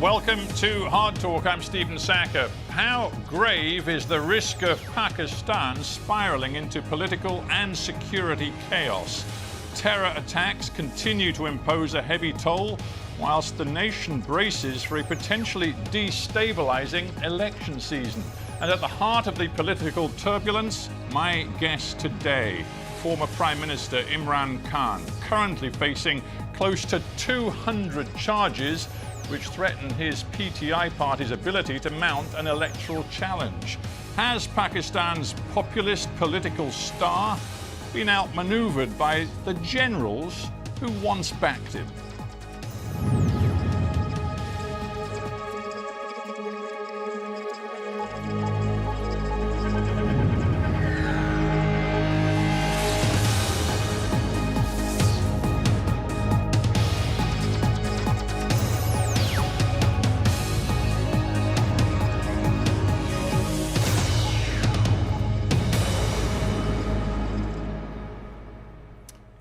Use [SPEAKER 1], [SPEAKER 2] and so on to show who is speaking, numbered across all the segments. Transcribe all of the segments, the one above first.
[SPEAKER 1] Welcome to Hard Talk. I'm Stephen Sacker. How grave is the risk of Pakistan spiralling into political and security chaos? Terror attacks continue to impose a heavy toll, whilst the nation braces for a potentially destabilising election season. And at the heart of the political turbulence, my guest today, former Prime Minister Imran Khan, currently facing close to 200 charges which threaten his PTI party's ability to mount an electoral challenge. Has Pakistan's populist political star been outmanoeuvred by the generals who once backed him?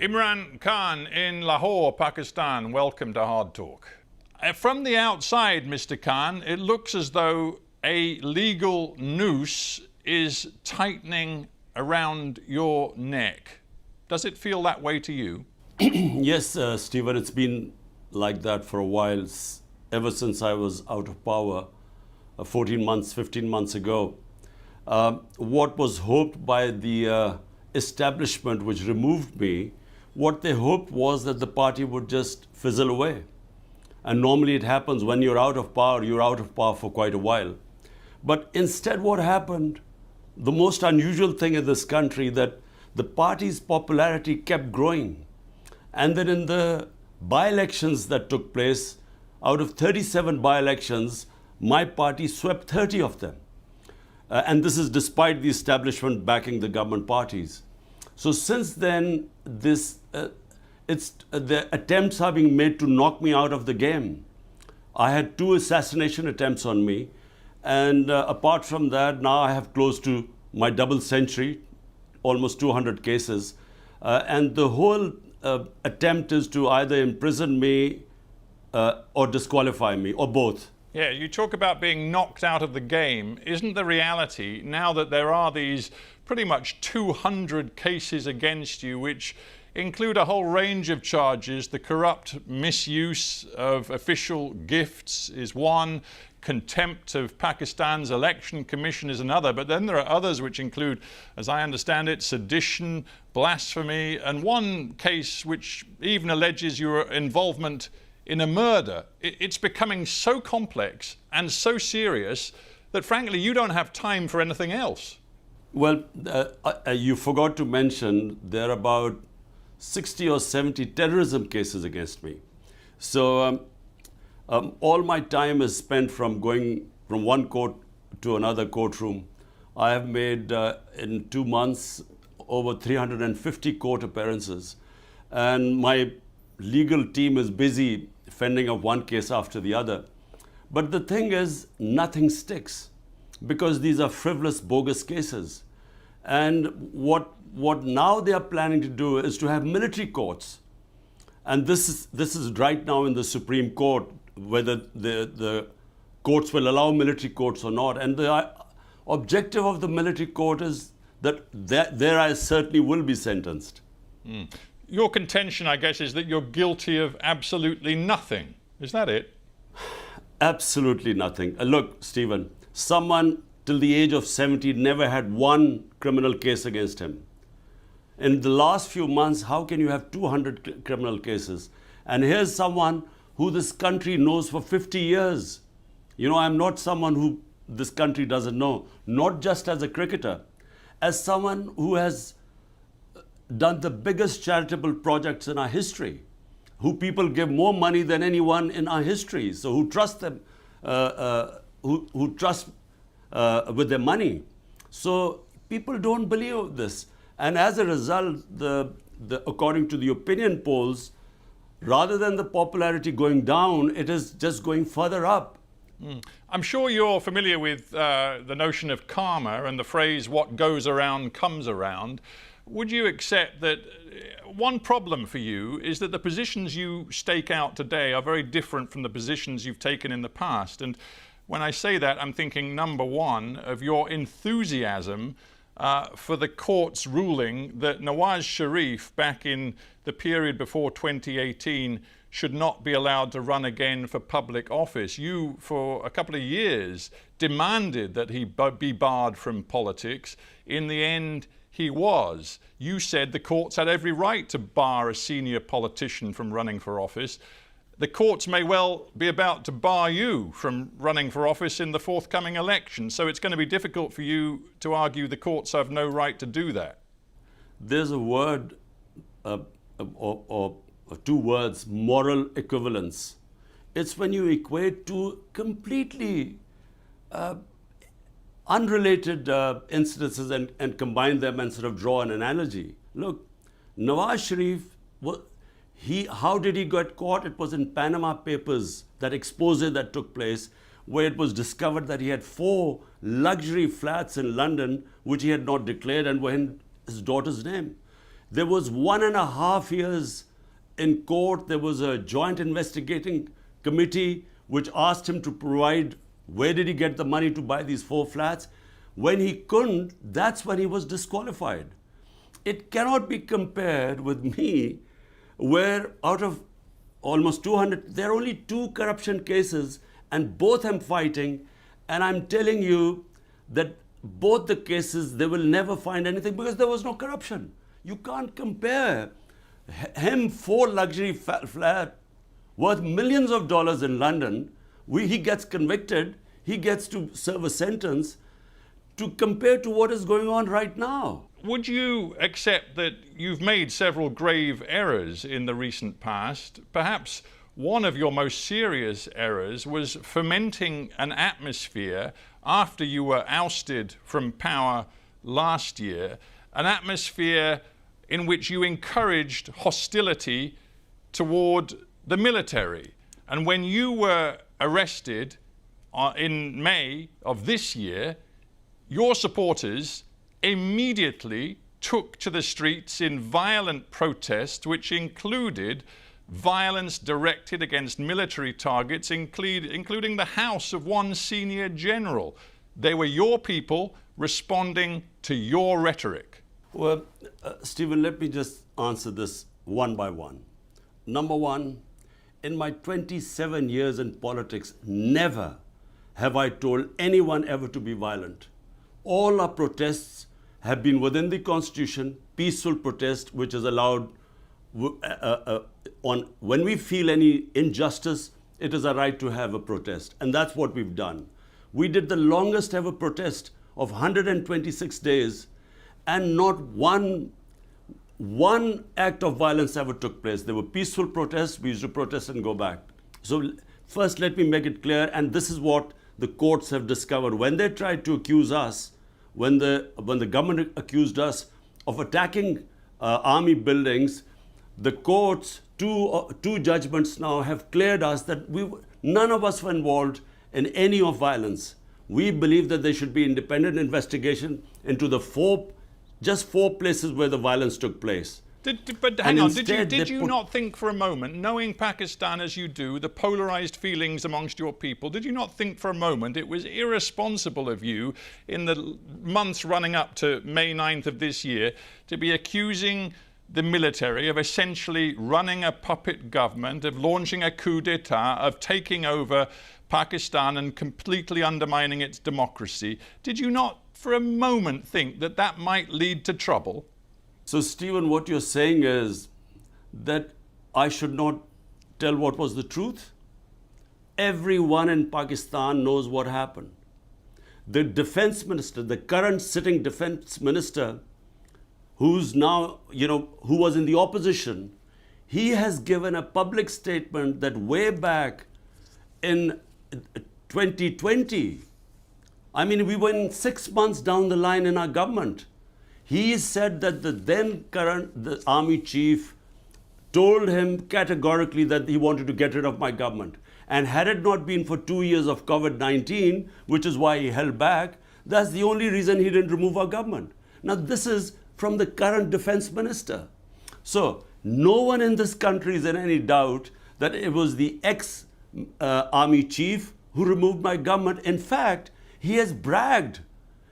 [SPEAKER 1] Imran Khan in Lahore, Pakistan. Welcome to Hard Talk. From the outside, Mr. Khan, it looks as though a legal noose is tightening around your neck. Does it feel that way to you?
[SPEAKER 2] Yes, Stephen, it's been like that for a while, ever since I was out of power 14 months, 15 months ago. What was hoped by the establishment which removed me, what they hoped was that the party would just fizzle away. And normally it happens when you're out of power for quite a while. But instead what happened, the most unusual thing in this country, that the party's popularity kept growing. And then in the by-elections that took place, out of 37 by-elections, my party swept 30 of them. And this is despite the establishment backing the government parties. So since then, the attempts are being made to knock me out of the game. I had 2 assassination attempts on me. And apart from that, now I have close to my double century, almost 200 cases. And the whole attempt is to either imprison me or disqualify me, or both.
[SPEAKER 1] Yeah, you talk about being knocked out of the game. Isn't the reality, now that there are these pretty much 200 cases against you, which include a whole range of charges? The corrupt misuse of official gifts is one, contempt of Pakistan's election commission is another, but then there are others which include, as I understand it, sedition, blasphemy, and one case which even alleges your involvement in a murder. It's becoming so complex and so serious that frankly you don't have time for anything else.
[SPEAKER 2] Well, you forgot to mention there are about 60 or 70 terrorism cases against me. So all my time is spent from going from one court to another courtroom. I have made in 2 months over 350 court appearances, and my legal team is busy fending off one case after the other. But the thing is, nothing sticks, because these are frivolous, bogus cases. And what now they are planning to do is to have military courts. And this is right now in the Supreme Court, whether the courts will allow military courts or not. And the objective of the military court is that there I certainly will be sentenced.
[SPEAKER 1] Mm. Your contention, I guess, is that you're guilty of absolutely nothing. Is that it?
[SPEAKER 2] Absolutely nothing. Look, Stephen, someone till the age of 70 never had one criminal case against him. In the last few months, how can you have 200 criminal cases? And here's someone who this country knows for 50 years. You know, I'm not someone who this country doesn't know, not just as a cricketer, as someone who has done the biggest charitable projects in our history, who people give more money than anyone in our history, so who trust them, who trust with their money. So people don't believe this. And as a result, according to the opinion polls, rather than the popularity going down, it is just going further up.
[SPEAKER 1] I'm sure you're familiar with the notion of karma and the phrase, what goes around comes around. Would you accept that one problem for you is that the positions you stake out today are very different from the positions you've taken in the past. And when I say that, I'm thinking, number one, of your enthusiasm for the court's ruling that Nawaz Sharif, back in the period before 2018, should not be allowed to run again for public office. You, for a couple of years, demanded that he be barred from politics. In the end, he was. You said the courts had every right to bar a senior politician from running for office. The courts may well be about to bar you from running for office in the forthcoming election. So it's going to be difficult for you to argue the courts have no right to do that.
[SPEAKER 2] There's a word or two words, moral equivalence. It's when you equate two completely unrelated incidences and combine them and sort of draw an analogy. Look, Nawaz Sharif, how did he get caught? It was in Panama Papers, that expose that took place, where it was discovered that he had 4 luxury flats in London, which he had not declared and were in his daughter's name. There was 1.5 years in court. There was a joint investigating committee which asked him to provide where did he get the money to buy these 4 flats. When he couldn't, that's when he was disqualified. It cannot be compared with me, where out of almost 200, there are only 2 corruption cases and both I'm fighting, and I'm telling you that both the cases, they will never find anything because there was no corruption. You can't compare him 4 luxury flat worth millions of dollars in London. He gets convicted, he gets to serve a sentence, to compare to what is going on right now.
[SPEAKER 1] Would you accept that you've made several grave errors in the recent past? Perhaps one of your most serious errors was fomenting an atmosphere after you were ousted from power last year, an atmosphere in which you encouraged hostility toward the military. And when you were arrested in May of this year, your supporters immediately took to the streets in violent protest, which included violence directed against military targets, including the house of one senior general. They were your people responding to your rhetoric.
[SPEAKER 2] Well, Stephen, let me just answer this one by one. Number one, in my 27 years in politics, never have I told anyone ever to be violent. All our protests have been within the Constitution, peaceful protest, which is allowed when we feel any injustice, it is a right to have a protest. And that's what we've done. We did the longest ever protest of 126 days, and not one act of violence ever took place. There were peaceful protests. We used to protest and go back. So first, let me make it clear, and this is what the courts have discovered. When they tried to accuse us, when the government accused us of attacking army buildings, the courts, two judgments now have cleared us that none of us were involved in any of violence. We believe that there should be independent investigation into just four places where the violence took place.
[SPEAKER 1] But hang on, did you not think for a moment, knowing Pakistan as you do, the polarized feelings amongst your people, did you not think for a moment it was irresponsible of you in the months running up to May 9th of this year to be accusing the military of essentially running a puppet government, of launching a coup d'etat, of taking over Pakistan and completely undermining its democracy? Did you not for a moment think that that might lead to trouble?
[SPEAKER 2] So, Stephen, what you're saying is that I should not tell what was the truth? Everyone in Pakistan knows what happened. The defense minister, the current sitting defense minister, who's now, who was in the opposition, he has given a public statement that way back in 2020, we were 6 months down the line in our government. He said that the army chief told him categorically that he wanted to get rid of my government. And had it not been for 2 years of COVID-19, which is why he held back, that's the only reason he didn't remove our government. Now, this is from the current defense minister. So no one in this country is in any doubt that it was the ex-army chief who removed my government. In fact, he has bragged.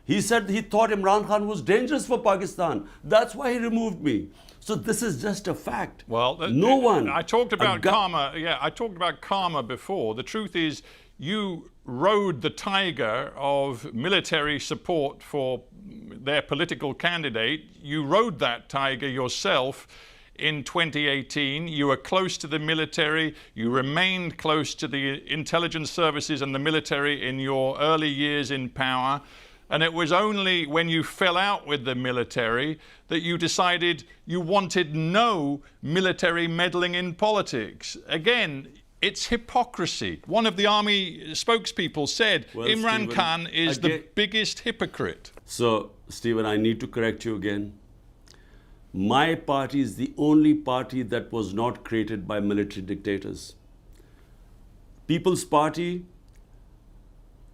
[SPEAKER 2] He said he thought Imran Khan was dangerous for Pakistan. That's why he removed me. So this is just a fact.
[SPEAKER 1] Well,
[SPEAKER 2] no one.
[SPEAKER 1] I talked about karma. Yeah, I talked about karma before. The truth is, you rode the tiger of military support for their political candidate. You rode that tiger yourself in 2018. You were close to the military. You remained close to the intelligence services and the military in your early years in power. And it was only when you fell out with the military that you decided you wanted no military meddling in politics. Again, it's hypocrisy. One of the army spokespeople said, well, Imran Stephen, Khan is the biggest hypocrite.
[SPEAKER 2] So, Stephen, I need to correct you again. My party is the only party that was not created by military dictators. People's Party,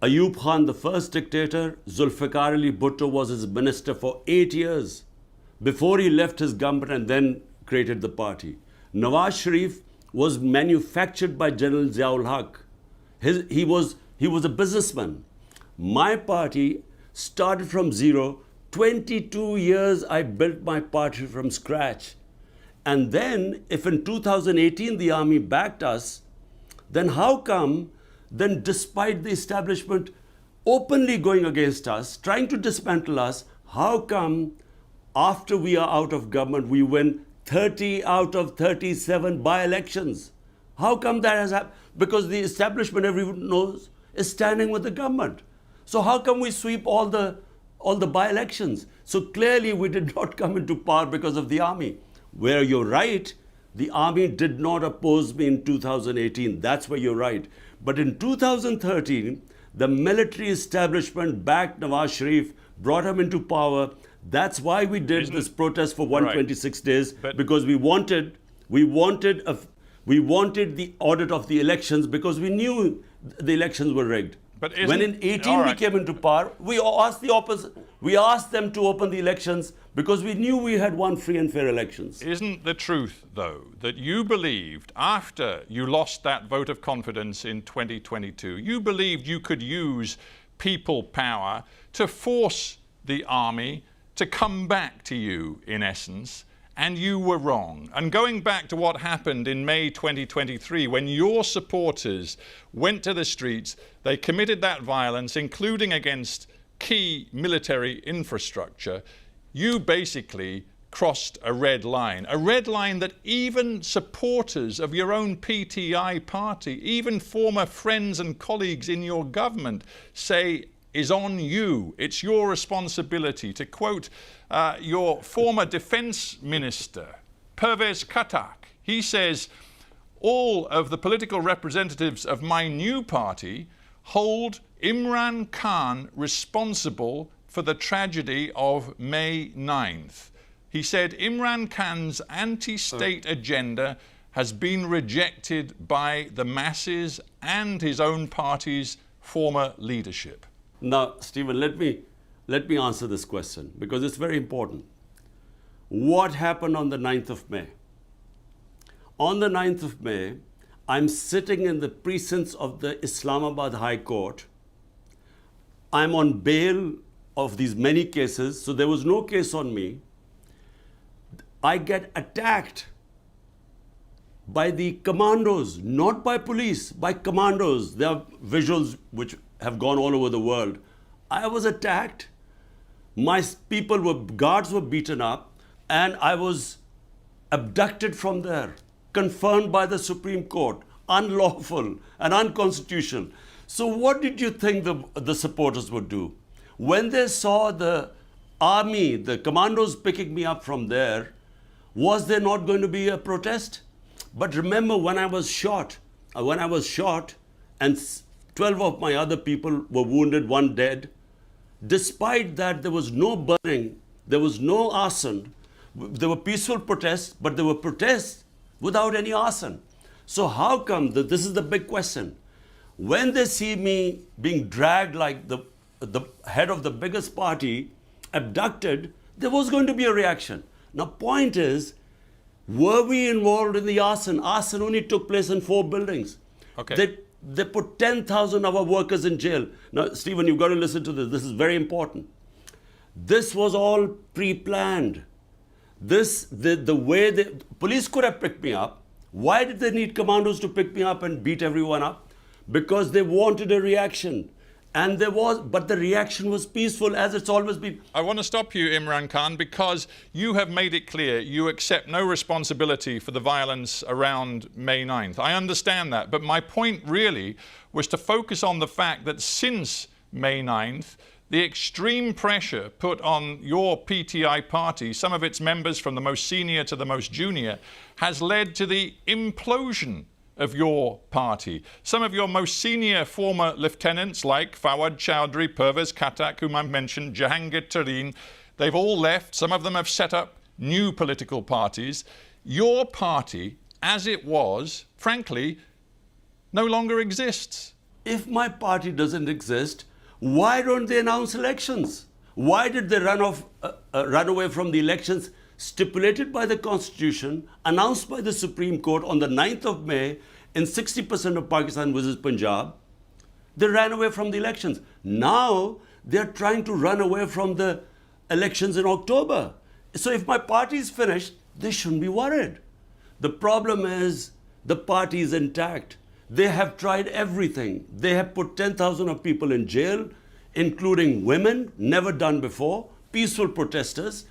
[SPEAKER 2] Ayub Khan, the first dictator, Zulfikar Ali Bhutto was his minister for 8 years before he left his government and then created the party. Nawaz Sharif was manufactured by General Ziaul Haq. He was a businessman. My party started from zero. 22 years I built my party from scratch. And then, if in 2018 the army backed us, then how come, then despite the establishment openly going against us, trying to dismantle us, how come after we are out of government, we win 30 out of 37 by-elections? How come that has happened? Because the establishment, everyone knows, is standing with the government. So how come we sweep all the by-elections? So clearly we did not come into power because of the army. Where you're right, the army did not oppose me in 2018. That's where you're right. But in 2013, the military establishment backed Nawaz Sharif, brought him into power. That's why we did this protest for 126 days, because we wanted the audit of the elections, because we knew the elections were rigged. But when in 18 we came into power, we asked the opposite. We asked them to open the elections because we knew we had won free and fair elections.
[SPEAKER 1] Isn't the truth, though, that you believed after you lost that vote of confidence in 2022, you believed you could use people power to force the army to come back to you, in essence, and you were wrong. And going back to what happened in May 2023, when your supporters went to the streets, they committed that violence, including against key military infrastructure, you basically crossed a red line that even supporters of your own PTI party, even former friends and colleagues in your government say is on you. It's your responsibility. To quote your former defense minister, Pervez Katak, he says, all of the political representatives of my new party hold Imran Khan responsible for the tragedy of May 9th. He said Imran Khan's anti-state agenda has been rejected by the masses and his own party's former leadership.
[SPEAKER 2] Now, Stephen, let me answer this question because it's very important. What happened on the 9th of May? On the 9th of May, I'm sitting in the precincts of the Islamabad High Court. I'm on bail of these many cases, so there was no case on me. I get attacked by the commandos, not by police, by commandos. There are visuals which have gone all over the world. I was attacked. My guards were beaten up, and I was abducted from there, confirmed by the Supreme Court, unlawful and unconstitutional. So what did you think the supporters would do? When they saw the army, the commandos picking me up from there, was there not going to be a protest? But remember, when I was shot, and 12 of my other people were wounded, one dead, despite that, there was no burning, there was no arson. There were peaceful protests, but there were protests without any arson. So how come that this is the big question? When they see me being dragged like the head of the biggest party, abducted, there was going to be a reaction. Now, point is, Were we involved in the arson? Arson only took place in 4 buildings.
[SPEAKER 1] Okay.
[SPEAKER 2] They put 10,000 of our workers in jail. Now, Stephen, you've got to listen to this. This is very important. This was all pre-planned. The way the police could have picked me up. Why did they need commandos to pick me up and beat everyone up? Because they wanted a reaction. And but the reaction was peaceful, as it's always been.
[SPEAKER 1] I want to stop you, Imran Khan, because you have made it clear you accept no responsibility for the violence around May 9th. I understand that, but my point really was to focus on the fact that since May 9th, the extreme pressure put on your PTI party, some of its members from the most senior to the most junior, has led to the implosion of your party. Some of your most senior former lieutenants like Fawad Chowdhury, Pervez Khattak, whom I've mentioned, Jahangir Tareen, they've all left. Some of them have set up new political parties. Your party, as it was, frankly, no longer exists.
[SPEAKER 2] If my party doesn't exist, why don't they announce elections? Why did they run away from the elections stipulated by the Constitution, announced by the Supreme Court on the 9th of May in 60% of Pakistan versus Punjab? They ran away from the elections. Now they're trying to run away from the elections in October. So if my party is finished, they shouldn't be worried. The problem is the party is intact. They have tried everything. They have put 10,000 of people in jail, including women, never done before, peaceful protesters.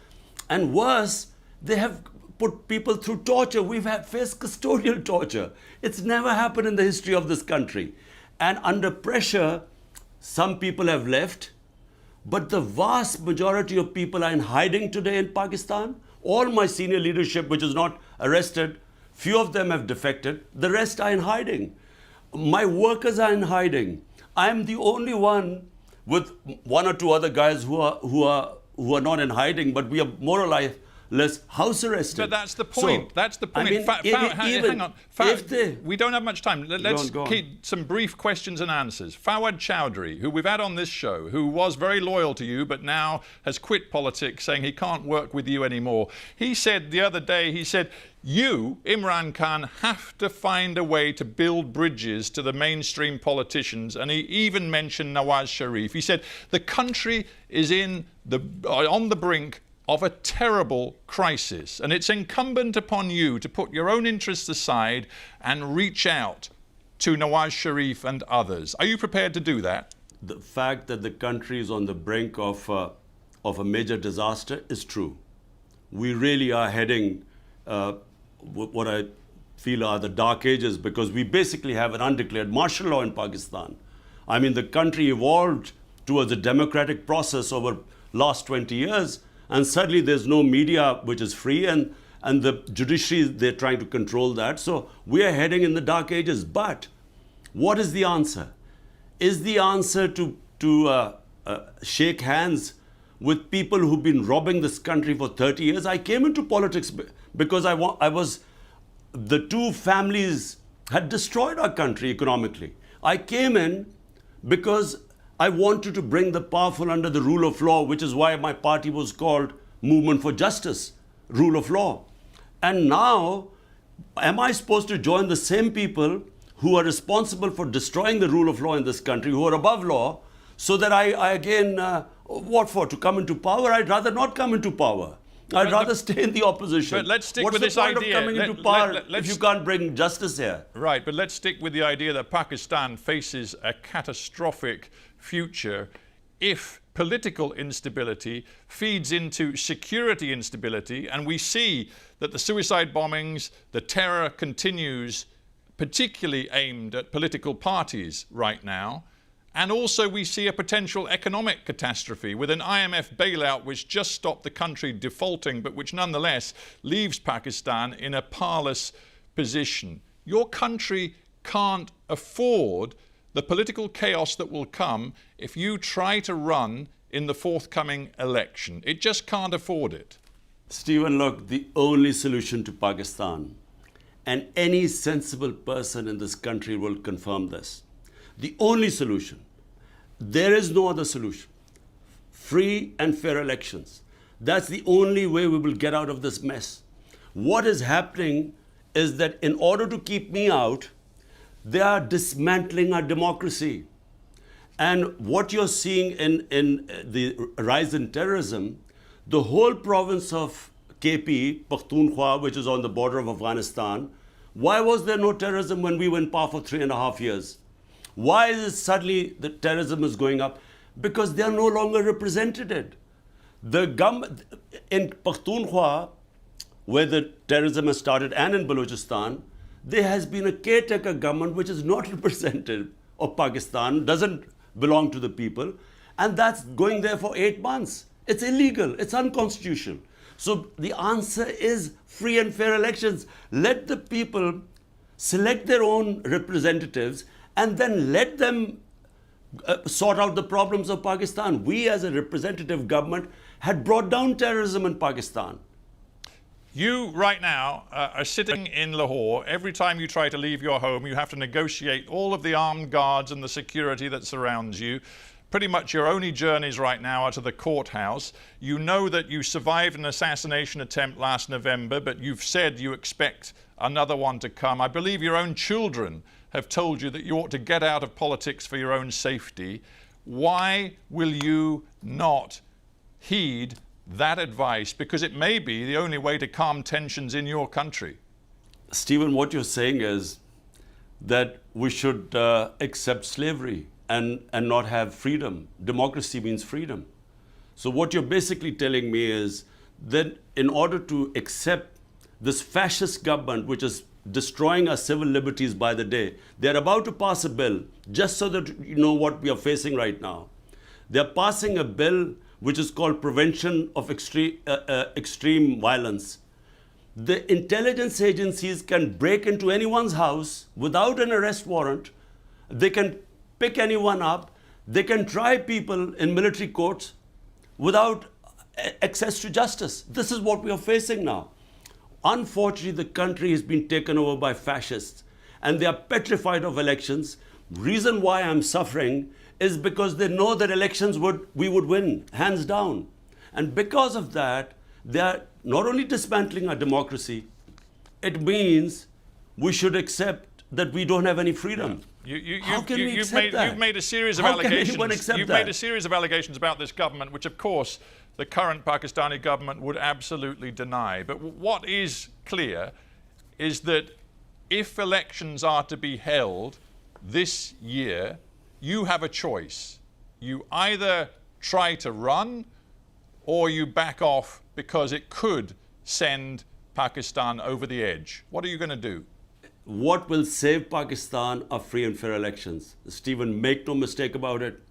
[SPEAKER 2] And worse, they have put people through torture. We've faced custodial torture. It's never happened in the history of this country. And under pressure, some people have left, but the vast majority of people are in hiding today in Pakistan. All my senior leadership, which is not arrested, few of them have defected. The rest are in hiding. My workers are in hiding. I am the only one with 1 or 2 other guys who are not in hiding, but we are more or less house arrested.
[SPEAKER 1] But that's the point.
[SPEAKER 2] So,
[SPEAKER 1] that's the point.
[SPEAKER 2] I mean,
[SPEAKER 1] Hang on. We don't have much time. Let's
[SPEAKER 2] go on.
[SPEAKER 1] keep some brief questions and answers. Fawad Chowdhury, who we've had on this show, who was very loyal to you, but now has quit politics, saying he can't work with you anymore. He said the other day, you, Imran Khan, have to find a way to build bridges to the mainstream politicians. And he even mentioned Nawaz Sharif. He said the country is on the brink of a terrible crisis. And it's incumbent upon you to put your own interests aside and reach out to Nawaz Sharif and others. Are you prepared to do that?
[SPEAKER 2] The fact that the country is on the brink of a major disaster is true. We really are heading what I feel are the dark ages, because we basically have an undeclared martial law in Pakistan. I mean, the country evolved towards a democratic process over last 20 years, and suddenly there's no media which is free, and the judiciary, they're trying to control that. So we are heading in the dark ages. But what is the answer? Is the answer to shake hands with people who've been robbing this country for 30 years? I came into politics because the 2 families had destroyed our country economically. I came in because I wanted to bring the powerful under the rule of law, which is why my party was called Movement for Justice, Rule of Law. And now, am I supposed to join the same people who are responsible for destroying the rule of law in this country, who are above law, so that I again, what for? To come into power? I'd rather not come into power. I'd rather stay in the opposition.
[SPEAKER 1] But let's stick
[SPEAKER 2] with
[SPEAKER 1] this
[SPEAKER 2] idea.
[SPEAKER 1] idea.
[SPEAKER 2] Of coming into power if you can't bring justice here?
[SPEAKER 1] Right, but let's stick with the idea that Pakistan faces a catastrophic future if political instability feeds into security instability, and we see that the suicide bombings, the terror continues, particularly aimed at political parties right now. And also we see a potential economic catastrophe with an IMF bailout which just stopped the country defaulting, but which nonetheless leaves Pakistan in a parlous position. Your country can't afford the political chaos that will come if you try to run in the forthcoming election. It just can't afford it.
[SPEAKER 2] Stephen, look, the only solution to Pakistan, and any sensible person in this country will confirm this, the only solution, there is no other solution. Free and fair elections. That's the only way we will get out of this mess. What is happening is that in order to keep me out, they are dismantling our democracy. And what you're seeing in the rise in terrorism, the whole province of KP, Pakhtunkhwa, which is on the border of Afghanistan, why was there no terrorism when we were in power for 3.5 years? Why is it suddenly the terrorism is going up? Because they are no longer represented. The government in Pakhtunkhwa, where the terrorism has started, and in Balochistan, there has been a caretaker government which is not representative of Pakistan, doesn't belong to the people, and that's going there for 8 months. It's illegal, it's unconstitutional. So the answer is free and fair elections. Let the people select their own representatives and then let them sort out the problems of Pakistan. We as a representative government had brought down terrorism in Pakistan.
[SPEAKER 1] You, right now, are sitting in Lahore. Every time you try to leave your home, you have to negotiate all of the armed guards and the security that surrounds you. Pretty much your only journeys right now are to the courthouse. You know that you survived an assassination attempt last November, but you've said you expect another one to come. I believe your own children have told you that you ought to get out of politics for your own safety. Why will you not heed that advice? Because it may be the only way to calm tensions in your country.
[SPEAKER 2] Stephen, what you're saying is that we should accept slavery and not have freedom. Democracy means freedom. So what you're basically telling me is that in order to accept this fascist government, which is destroying our civil liberties by the day, they're about to pass a bill, just so that you know what we are facing right now. They're passing a bill which is called Prevention of Extreme Violence. The intelligence agencies can break into anyone's house without an arrest warrant. They can pick anyone up. They can try people in military courts without access to justice. This is what we are facing now. Unfortunately, the country has been taken over by fascists and they are petrified of elections. Reason why I'm suffering is because they know that elections we would win, hands down. And because of that, they are not only dismantling our democracy, it means we should accept that we don't have any freedom.
[SPEAKER 1] How can we accept that? You've made a series of allegations. You've made a series of allegations about this government, which of course the current Pakistani government would absolutely deny. But what is clear is that if elections are to be held this year, you have a choice. You either try to run or you back off because it could send Pakistan over the edge. What are you going to do?
[SPEAKER 2] What will save Pakistan are free and fair elections. Stephen, make no mistake about it,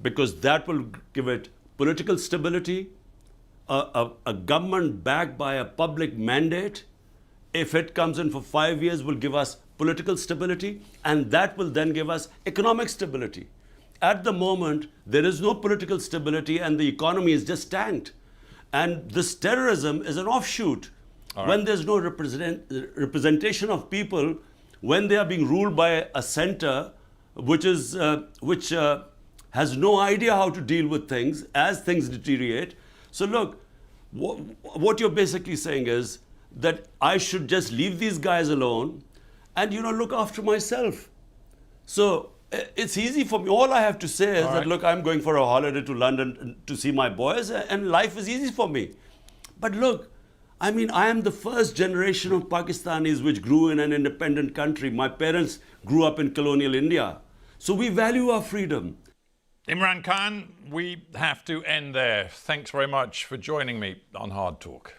[SPEAKER 2] because that will give it political stability, a government backed by a public mandate. If it comes in for 5 years, will give us political stability, and that will then give us economic stability. At the moment, there is no political stability and the economy is just tanked. And this terrorism is an offshoot. Right. When there's no representation of people, when they are being ruled by a center which has no idea how to deal with things as things deteriorate. So look, what you're basically saying is that I should just leave these guys alone and, look after myself. So it's easy for me. All I have to say is that, look, I'm going for a holiday to London to see my boys, and life is easy for me. But look, I am the first generation of Pakistanis which grew in an independent country. My parents grew up in colonial India. So we value our freedom.
[SPEAKER 1] Imran Khan, we have to end there. Thanks very much for joining me on Hard Talk.